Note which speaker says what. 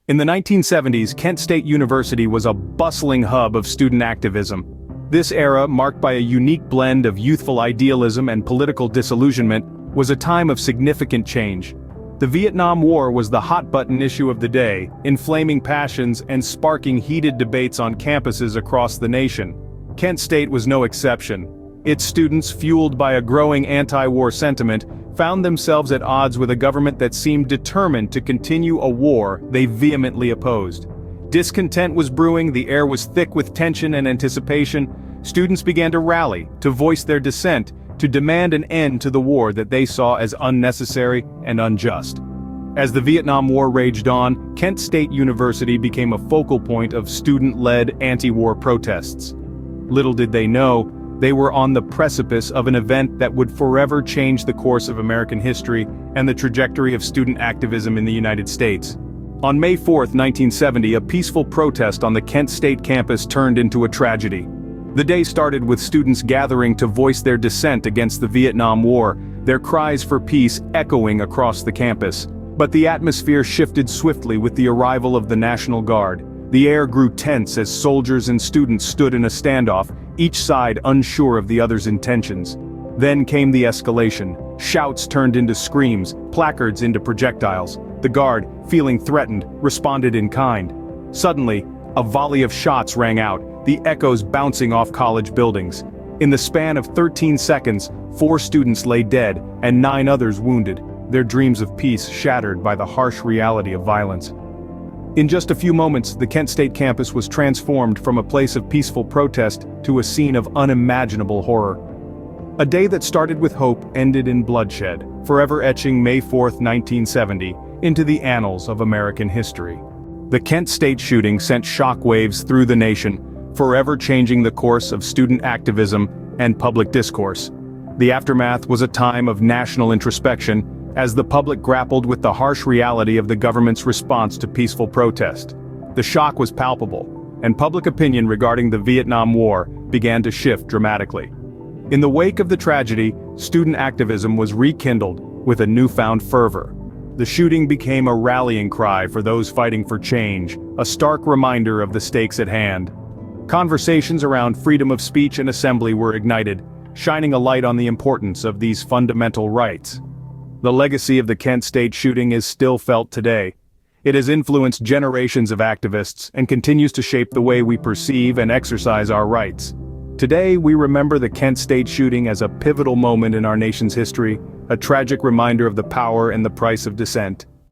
Speaker 1: In the 1970s, Kent State University was a bustling hub of student activism. This era, marked by a unique blend of youthful idealism and political disillusionment, was a time of significant change. The Vietnam War was the hot-button issue of the day, inflaming passions and sparking heated debates on campuses across the nation. Kent State was no exception. Its students, fueled by a growing anti-war sentiment, found themselves at odds with a government that seemed determined to continue a war they vehemently opposed. Discontent was brewing, the air was thick with tension and anticipation. Students began to rally, to voice their dissent, to demand an end to the war that they saw as unnecessary and unjust. As the Vietnam War raged on, Kent State University became a focal point of student-led anti-war protests. Little did they know, they were on the precipice of an event that would forever change the course of American history and the trajectory of student activism in the United States. On May 4, 1970, a peaceful protest on the Kent State campus turned into a tragedy. The day started with students gathering to voice their dissent against the Vietnam War, their cries for peace echoing across the campus. But the atmosphere shifted swiftly with the arrival of the National Guard. The air grew tense as soldiers and students stood in a standoff, each side unsure of the other's intentions. Then came the escalation. Shouts turned into screams, placards into projectiles. The guard, feeling threatened, responded in kind. Suddenly, a volley of shots rang out, the echoes bouncing off college buildings. In the span of 13 seconds, 4 students lay dead and 9 others wounded, their dreams of peace shattered by the harsh reality of violence. In just a few moments, the Kent State campus was transformed from a place of peaceful protest to a scene of unimaginable horror. A day that started with hope ended in bloodshed, forever etching May 4, 1970, into the annals of American history. The Kent State shooting sent shockwaves through the nation, forever changing the course of student activism and public discourse. The aftermath was a time of national introspection, as the public grappled with the harsh reality of the government's response to peaceful protest. The shock was palpable, and public opinion regarding the Vietnam War began to shift dramatically. In the wake of the tragedy, student activism was rekindled with a newfound fervor. The shooting became a rallying cry for those fighting for change, a stark reminder of the stakes at hand. Conversations around freedom of speech and assembly were ignited, shining a light on the importance of these fundamental rights. The legacy of the Kent State shooting is still felt today. It has influenced generations of activists and continues to shape the way we perceive and exercise our rights. Today, we remember the Kent State shooting as a pivotal moment in our nation's history, a tragic reminder of the power and the price of dissent.